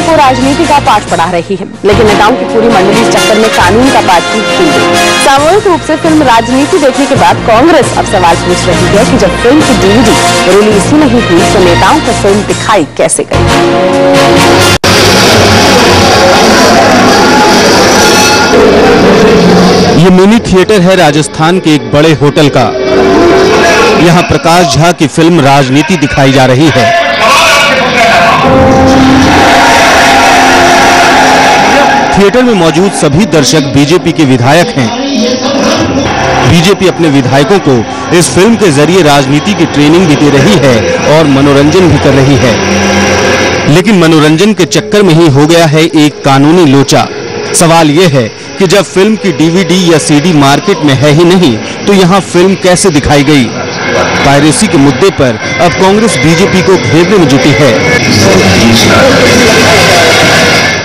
को राजनीति का पाठ पढ़ा रही है, लेकिन नेताओं की पूरी मंडली इस चक्कर में कानून का पाठ ही भूल गई। सामूहिक रूप से फिल्म राजनीति देखने के बाद कांग्रेस अब सवाल पूछ रही है कि जब फिल्म की DVD रिलीज ही नहीं हुई तो नेताओं को फिल्म दिखाई कैसे गई। ये मिनी थिएटर है राजस्थान के एक बड़े होटल का। यहाँ प्रकाश झा की फिल्म राजनीति दिखाई जा रही है। थिएटर में मौजूद सभी दर्शक बीजेपी के विधायक हैं। बीजेपी अपने विधायकों को इस फिल्म के जरिए राजनीति की ट्रेनिंग भी दे रही है और मनोरंजन भी कर रही है। लेकिन मनोरंजन के चक्कर में ही हो गया है एक कानूनी लोचा। सवाल यह है कि जब फिल्म की DVD या CD मार्केट में है ही नहीं तो यहाँ फिल्म कैसे दिखाई गई। पायरेसी के मुद्दे पर अब कांग्रेस बीजेपी को घेरने में जुटी है।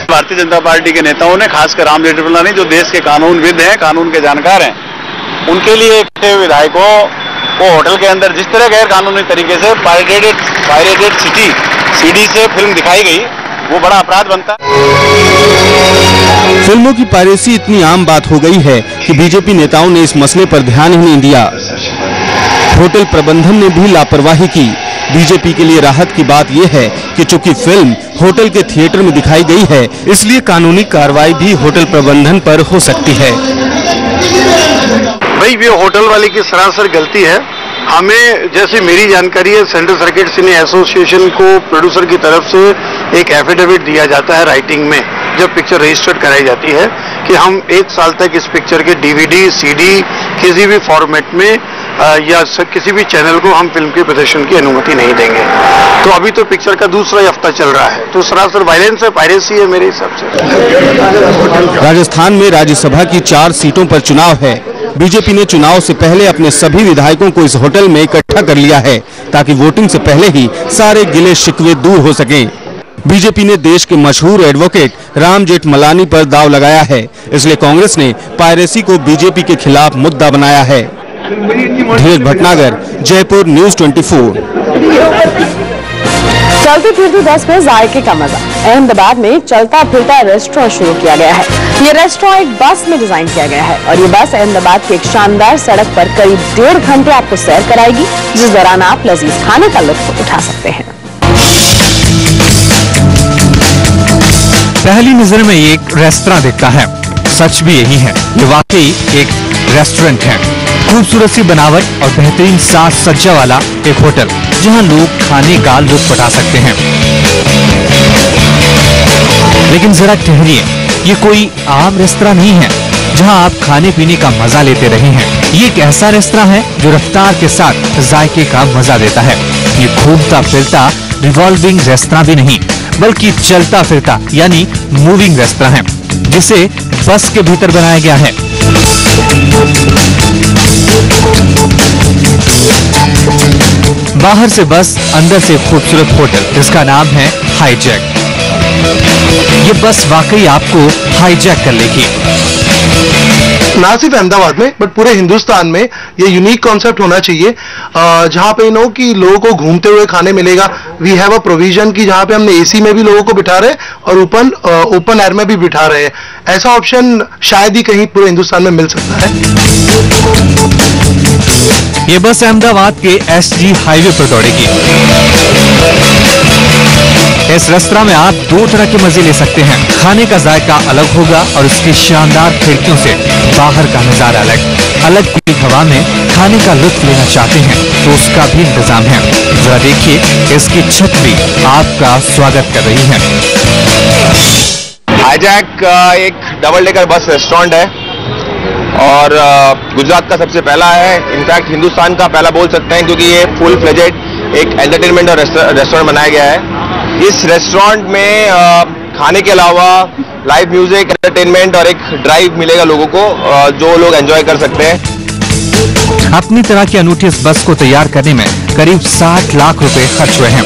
भारतीय जनता पार्टी के नेताओं ने, खासकर राम जेठमलानी जो देश के कानूनविद हैं, कानून के जानकार हैं, उनके लिए विधायकों को होटल के अंदर जिस तरह गैर कानूनी तरीके से पायरेटेड CD से फिल्म दिखाई गई, वो बड़ा अपराध बनता है। फिल्मों की पायरेसी इतनी आम बात हो गई है कि बीजेपी नेताओं ने इस मसले पर ध्यान ही नहीं दिया। होटल प्रबंधन ने भी लापरवाही की। बीजेपी के लिए राहत की बात यह है कि चूंकि फिल्म होटल के थिएटर में दिखाई गई है, इसलिए कानूनी कार्रवाई भी होटल प्रबंधन पर हो सकती है। भाई ये होटल वाले की सरासर गलती है। हमें, जैसे मेरी जानकारी है, सेंट्रल सर्किट सिने एसोसिएशन को प्रोड्यूसर की तरफ से एक एफिडेविट दिया जाता है राइटिंग में, जब पिक्चर रजिस्टर्ड कराई जाती है, कि हम 1 साल तक इस पिक्चर के DVD, CD किसी भी फॉर्मेट में या किसी भी चैनल को हम फिल्म के प्रदर्शन की अनुमति नहीं देंगे। तो अभी तो पिक्चर का दूसरा हफ्ता चल रहा है, तो सरासर वायलेंस है, पायरेसी है मेरे हिसाब से। राजस्थान में राज्यसभा की 4 सीटों पर चुनाव है। बीजेपी ने चुनाव से पहले अपने सभी विधायकों को इस होटल में इकट्ठा कर लिया है ताकि वोटिंग से पहले ही सारे गिले शिकवे दूर हो सकें। बीजेपी ने देश के मशहूर एडवोकेट राम जेठमलानी पर दांव लगाया है, इसलिए कांग्रेस ने पायरेसी को बीजेपी के खिलाफ मुद्दा बनाया है। धीरज भटनागर, जयपुर, न्यूज़ 24। चलती फिरती बस में जायके का मजा। अहमदाबाद में चलता फिरता रेस्टोरेंट शुरू किया गया है। ये रेस्टोरेंट एक बस में डिजाइन किया गया है और ये बस अहमदाबाद की एक शानदार सड़क पर करीब 1.5 घंटे आपको सैर कराएगी, जिस दौरान आप लजीज खाने का लुत्फ उठा सकते हैं। पहली नजर में ये एक रेस्तरां दिखता है, सच भी यही है। ये वाकई एक रेस्टोरेंट है। खूबसूरत सी बनावट और बेहतरीन साज सज्जा वाला एक होटल, जहां लोग खाने का लुत्फ उठा सकते हैं। लेकिन जरा ठहरिए, ये कोई आम रेस्तरां नहीं है जहां आप खाने पीने का मजा लेते रहे हैं। ये एक ऐसा रेस्तरां है जो रफ्तार के साथ जायके का मजा देता है। ये घूमता फिरता रिवॉल्विंग रेस्तरां भी नहीं, बल्कि चलता फिरता यानी मूविंग रेस्तरां है, जिसे बस के भीतर बनाया गया है। बाहर से बस, अंदर से खूबसूरत होटल, जिसका नाम है हाईजैक। ये बस वाकई आपको हाईजैक कर लेगी। ना सिर्फ अहमदाबाद में बट पूरे हिंदुस्तान में ये यूनिक कॉन्सेप्ट होना चाहिए, जहां पे नो कि लोगों को घूमते हुए खाने मिलेगा। वी हैव अ प्रोविजन की जहां पे हमने AC में भी लोगों को बिठा रहे और ओपन एयर में भी बिठा रहे हैं। ऐसा ऑप्शन शायद ही कहीं पूरे हिंदुस्तान में मिल सकता है। ये बस अहमदाबाद के SG हाईवे पर दौड़ेगी। इस रेस्तरां में आप 2 तरह के मजे ले सकते हैं। खाने का जायका अलग होगा और उसकी शानदार खिड़कियों से बाहर का नजारा अलग की हवा में खाने का लुत्फ लेना चाहते हैं तो उसका भी इंतजाम है। जरा देखिए, इसकी छत भी आपका स्वागत कर रही है। हाईजैक एक डबल डेकर बस रेस्टोरेंट है और गुजरात का सबसे पहला है। इनफैक्ट हिंदुस्तान का पहला बोल सकते हैं, क्योंकि ये फुल फ्लेजेड एक एंटरटेनमेंट और रेस्टोरेंट बनाया गया है। इस रेस्टोरेंट में खाने के अलावा लाइव म्यूजिक, एंटरटेनमेंट और एक ड्राइव मिलेगा लोगों को, जो लोग एंजॉय कर सकते हैं। अपनी तरह की अनूठी इस बस को तैयार करने में करीब 60 लाख रुपए खर्च हुए हैं।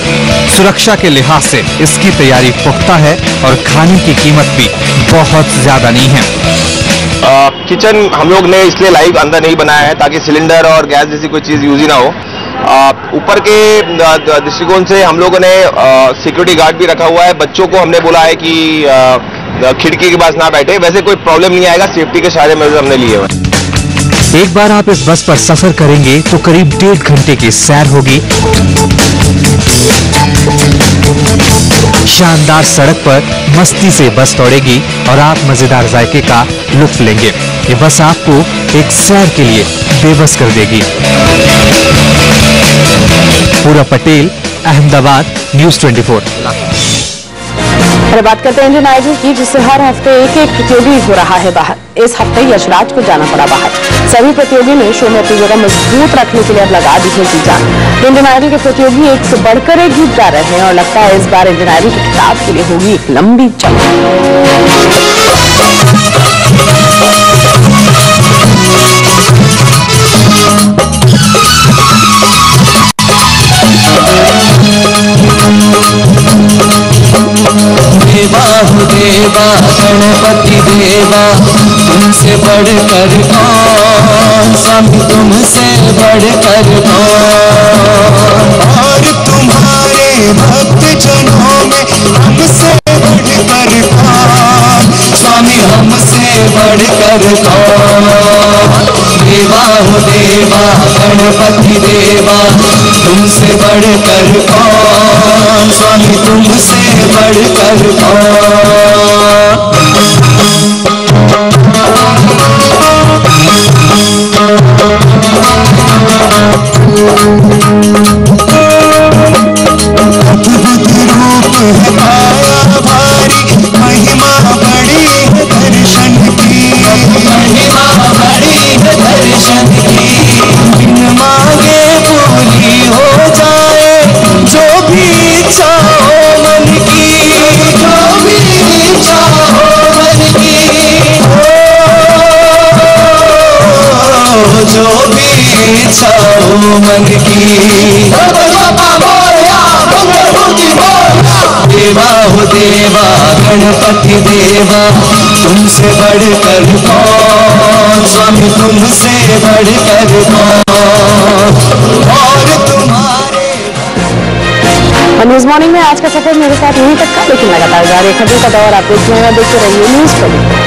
सुरक्षा के लिहाज से इसकी तैयारी पुख्ता है और खाने की कीमत भी बहुत ज्यादा नहीं है। किचन हम लोग ने इसलिए लाइव अंदर नहीं बनाया है ताकि सिलेंडर और गैस जैसी कोई चीज यूज ही ना हो। ऊपर के दृष्टिकोण से हम लोगों ने सिक्योरिटी गार्ड भी रखा हुआ है। बच्चों को हमने बोला है कि खिड़की के पास ना बैठे। वैसे कोई प्रॉब्लम नहीं आएगा, सेफ्टी के सारे मेजर्स हमने लिए हुए। एक बार आप इस बस पर सफर करेंगे तो करीब 1.5 घंटे की सैर होगी। शानदार सड़क पर मस्ती से बस दौड़ेगी और आप मजेदार जायके का लुत्फ लेंगे। ये बस आपको एक सैर के लिए बेबस कर देगी। पूरा पटेल, अहमदाबाद, न्यूज़ 24। अरे बात करते हैं इंडियन आइडल की, जिससे हर हफ्ते एक एक प्रतियोगी हो रहा है बाहर। इस हफ्ते यशराज को जाना पड़ा बाहर। सभी प्रतियोगी ने शो में अपनी जगह मजबूत रखने के लिए अब लगा दी है जी जान। इंडियन आइडल के प्रतियोगी एक से बढ़कर एक गीत गा रहे हैं और लगता है इस बार इंडियन आइडल के खिताब के लिए होगी एक लंबी जंग। देवा हो देवा गणपति देवा, तुमसे बढ़कर कौन, स्वामी तुमसे बढ़कर कौन। और तुम्हारे भक्त जनों में हमसे बढ़कर कौन, स्वामी हमसे बढ़कर कौन। देवा हो देवा गणपति देवा, तुमसे बढ़कर कौन, स्वामी तुमसे बढ़कर कौन। अद्भुत रूप है पाया भारी, महिमा बड़ी है दर्शन की, महिमा बड़ी है दर्शन की। बिन मांगे पूरी हो जाए जो भी इच्छा हो मन की, जो भी इच्छा हो मन की, जो भी इच्छा हो मन की। देवा हो देवा गणपति देवा, तुमसे बढ़कर कौन, स्वामी तुमसे बढ़कर कौन। और तुम्हारे न्यूज मॉर्निंग में आज का सफर मेरे साथ यहीं तक का, लेकिन लगातार जारी खबरों का दौर आप देखते रहिए न्यूज़ 24।